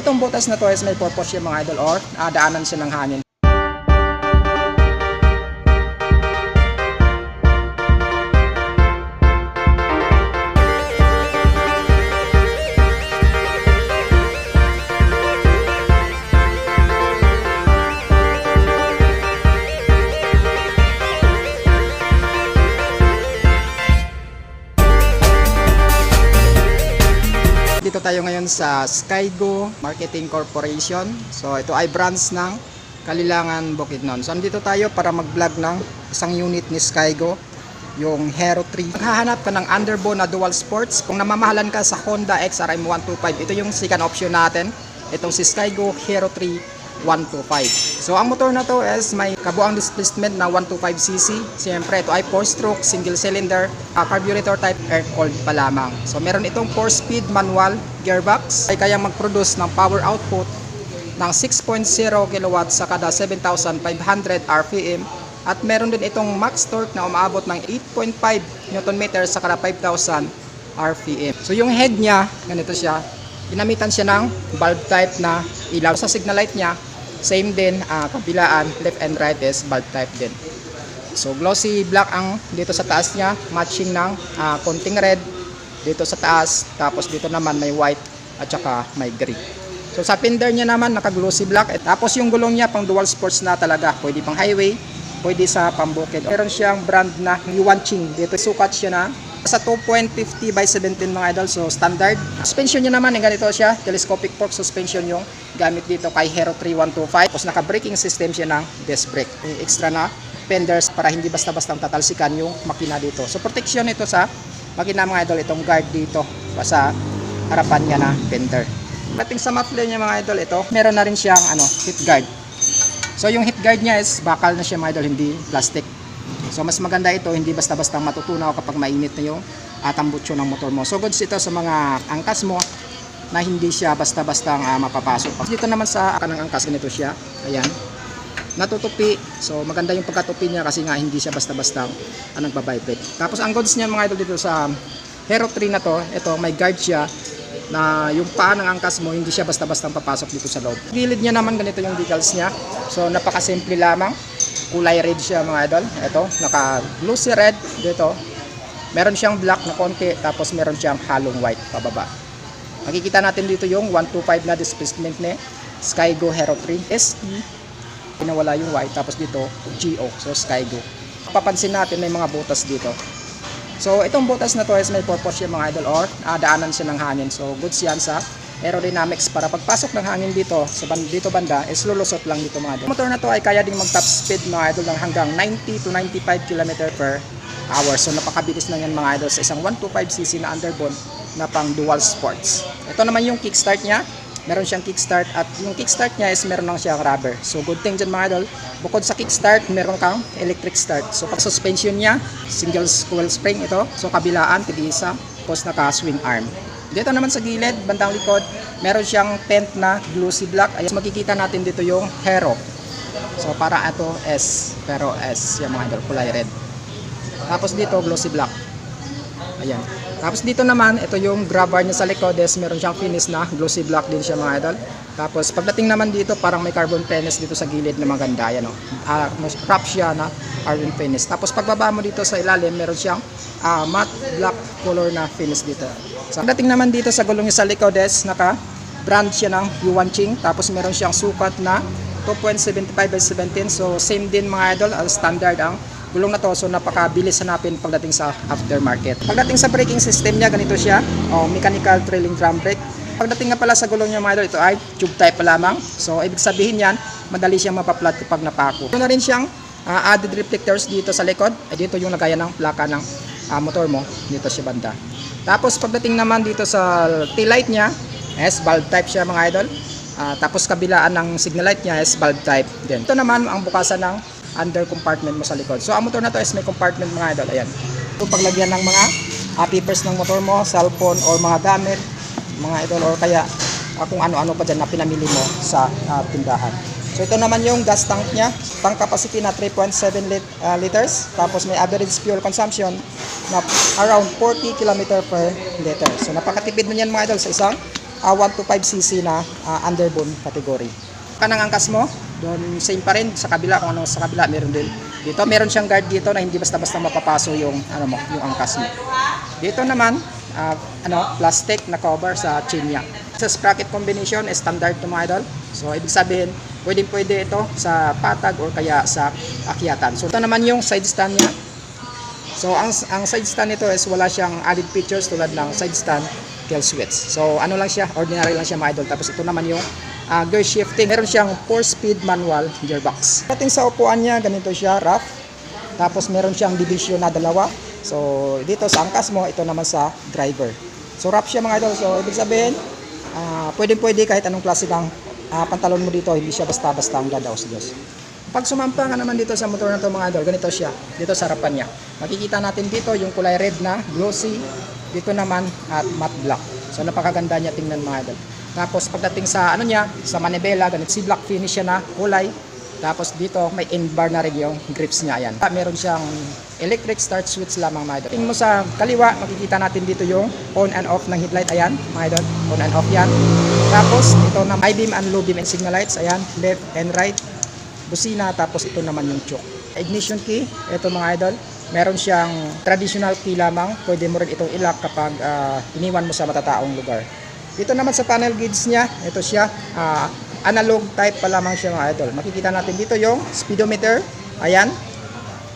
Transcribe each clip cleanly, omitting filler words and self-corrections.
itong butas na to is may purpose yung mga idol, or daanan siya ng hangin. Dito tayo ngayon sa Skygo Marketing Corporation. So ito ay branch ng Kalilangan, Bukidnon. So andito tayo para mag-vlog ng isang unit ni Skygo, yung Hero 3. Maghahanap ka ng underbone na dual sports. Kung namamahalan ka sa Honda XRM 125, ito yung second option natin. Itong si Skygo Hero 3 125. So ang motor na to is may kabuang displacement na 125cc. Siyempre ito ay 4-stroke single cylinder, carburetor type air-cooled pa lamang. So meron itong 4-speed manual gearbox, ay kayang mag-produce ng power output ng 6.0 kW sa kada 7,500 RPM, at meron din itong max torque na umaabot ng 8.5 Nm sa kada 5,000 RPM. So yung head niya, ganito siya. Ginamitan siya ng bulb type na ilaw. Sa signal light niya, same din, kabilaan, left and right is bulb type din. So glossy black ang dito sa taas niya, matching ng konting red dito sa taas, tapos dito naman may white at saka may gray. So sa fender niya naman naka glossy black, tapos yung gulong niya pang dual sports na talaga, pwede pang highway, pwede sa pambukid. Meron siyang brand na Yuanqing. Dito sukat siya na sa 2.50 by 17 mga idol, so standard. Suspension niya naman, ganito siya, telescopic fork suspension yung gamit dito kay Hero 3125. Tapos naka braking system siya ng disc brake. Extra na fenders para hindi basta-bastang tatalsikan yung makina dito. So protection ito sa makina mga idol, itong guard dito sa harapan niya na fender. Pagdating sa muffler niya mga idol, ito meron na rin siyang heat guard. So yung heat guard niya is bakal na siya mga idol, hindi plastic. So mas maganda ito, hindi basta-basta matutunaw kapag mainit na yung tambutso ng motor mo. So goods ito sa mga angkas mo na hindi siya basta-basta mapapasok. Dito naman sa kanang angkas, ganito siya. Ayan. Natutupi. So maganda yung pagkatupi niya kasi nga hindi siya basta-basta nagbabibrate. Tapos ang goods niya mga idol dito sa Hero 3 na to, ito may guard siya na yung paa ng angkas mo hindi siya basta-basta papasok dito sa loob. Gilid niya naman ganito yung decals niya. So napaka-simple lamang. Kulay red siya mga idol. Ito, naka glossy red dito. Meron siyang black na konti, tapos meron siyang halong white pababa. Makikita natin dito yung 125 na displacement ni Skygo Hero 3 SE. Pinawala yung white, tapos dito GO, so Skygo. Papansin natin may mga butas dito. So itong butas na to is may purpose yung mga idol, or daanan siya ng hangin. So goods yan sa aerodynamics para pagpasok ng hangin dito sa dito banda is lulusot lang dito mga idol. Motor na to ay kaya ding mag top speed mga idol ng hanggang 90 to 95 km per hour. So napakabilis na yan mga idol sa isang 125cc na underbone na pang dual sports. Ito naman yung kickstart niya. Meron siyang kickstart, at yung kickstart niya is meron lang siyang rubber. So good thing dyan mga idol, bukod sa kickstart meron kang electric start. So pag suspension niya, single coil spring ito. So kabilaan, tig-isa, tapos naka swing arm. Dito naman sa gilid, bandang likod, meron siyang tent na glossy black. Ayan, makikita natin dito yung Hero. So para ito S, pero S yung mga idol, kulay red. Tapos dito glossy black. Ayan. Tapos dito naman, ito yung grab bar niya sa likod, meron siyang finish na glossy black din siya mga idol. Tapos pagdating naman dito, parang may carbon finish dito sa gilid na maganda, yan wrap siya na carbon finish. Tapos pagbaba mo dito sa ilalim, meron siyang matte black color na finish dito. So pagdating naman dito sa gulong niya sa likod, naka brand siya ng Yuanqing. Tapos meron siyang sukat na 2.75 by 17. So same din mga idol, standard ang gulong na to. So napakabilis hanapin pagdating sa aftermarket. Pagdating sa braking system niya, ganito siya, mechanical trailing drum brake. Pagdating nga pala sa gulong niya mga idol, ito ay tube type pa lamang. So ibig sabihin yan, madali siyang mapaplat kapag napako. Ito na rin siyang added reflectors dito sa likod. Dito yung lagayan ng plaka ng motor mo, dito siya banda. Tapos pagdating naman dito sa tail light niya, bulb type siya mga idol. Tapos kabilaan ng signal light niya is bulb type din. Ito naman ang bukasan ng under compartment mo sa likod. So ang motor na to is may compartment mga idol. Ayan. Ito paglagyan ng mga papers ng motor mo, cellphone or mga gamit, mga idol, or kaya kung ano-ano pa dyan na pinamili mo sa tindahan. So ito naman yung gas tank niya. Tank capacity na 3.7 liters. Tapos may average fuel consumption na around 40 km per liter. So napakatipid na yan mga idol sa isang 125cc na underbone category. Kanang angkas mo, doon same pa rin sa kabila, kung ano sa kabila meron din. Dito meron siyang guard dito na hindi basta-basta mapapaso yung yung angkas mo. Dito naman plastic na cover sa chain niya. Sa sprocket combination standard to mga idol. So ibig sabihin, pwede ito sa patag or kaya sa akyatan. So ito naman yung side stand niya. So ang side stand nito is wala siyang added features tulad ng side stand kill switch. So ano lang siya, ordinary lang siya mga idol. Tapos ito naman yung gear shifting. Meron siyang 4-speed manual gearbox. Dating sa upuan niya, ganito siya, rough. Tapos meron siyang division na dalawa. So dito sa angkas mo, ito naman sa driver. So rough siya mga idol. So ibig sabihin, pwede kahit anong klase ng pantalon mo dito, hindi siya basta-basta ang dadaos-dos. Pag sumampa ka naman dito sa motor na to mga idol, ganito siya. Dito sa harapan niya. Makikita natin dito yung kulay red na glossy. Dito naman at matte black. So napakaganda niya tingnan mga idol. Tapos pagdating sa sa manibela, ganito si black finish siya na kulay. Tapos dito may end bar na rin yung grips niya, ayan. Meron siyang electric start switch lamang mga idol. Tingin mo sa kaliwa, makikita natin dito yung on and off ng headlight, ayan mga idol. On and off yan. Tapos ito na high beam and low beam and signal lights, ayan, left and right. Busina, tapos ito naman yung choke. Ignition key, ito mga idol. Meron siyang traditional key lamang. Pwede mo rin itong ilock kapag iniwan mo sa matataong lugar. Dito naman sa panel gauge niya, ito siya, analog type pa lamang siya mga idol. Makikita natin dito yung speedometer, ayan.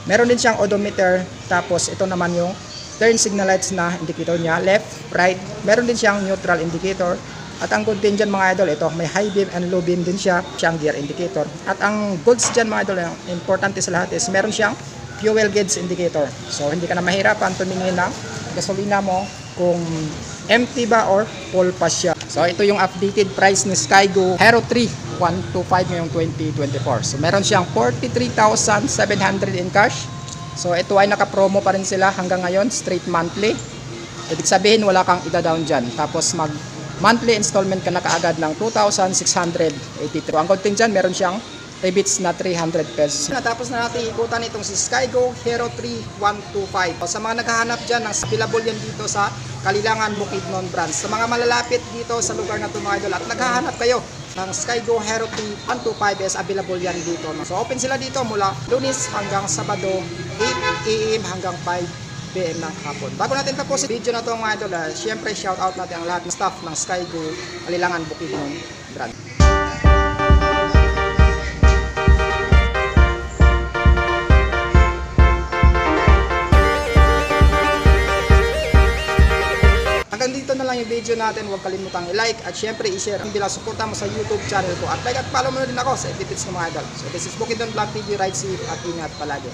Meron din siyang odometer, tapos ito naman yung turn signal lights na indicator niya, left, right. Meron din siyang neutral indicator. At ang good din dyan mga idol, ito may high beam and low beam din siya, siyang gear indicator. At ang goods dyan mga idol, yung importante sa lahat is meron siyang fuel gauge indicator. So hindi ka na mahirapan tumingin ng gasolina mo kung empty ba or full pa siya. So ito yung updated price ni Skygo Hero 3 125 ngayong 2024. So meron siyang 43,700 in cash. So ito ay naka-promo pa rin sila hanggang ngayon, straight monthly. Ibig sabihin wala kang ida-down dyan. Tapos mag monthly installment ka na kaagad ng 2,683. Ang good thing dyan, meron siyang rebates na 300 pesos. Natapos na natin ikutan itong si Skygo Hero 3 125. Sa mga naghahanap dyan, available yan dito sa Kalilangan Bukidnon branch. Sa mga malalapit dito sa lugar na ito mga idol at naghahanap kayo ng Skygo Hero 3 125 is available yan dito. So open sila dito mula Lunes hanggang Sabado 8 AM hanggang 5 PM ng hapon. Bago natin tapos yung video na ito mga idol, syempre shout out natin ang lahat ng staff ng Skygo Kalilangan Bukidnon branch. Hanggang dito na lang yung video natin. Huwag kalimutang i-like at syempre i-share ang bilang suporta mo sa YouTube channel ko. At like at follow mo na din ako sa edits ng mga idol. So this is Bukidnon Vlog TV. Ride safe at ingat palagi.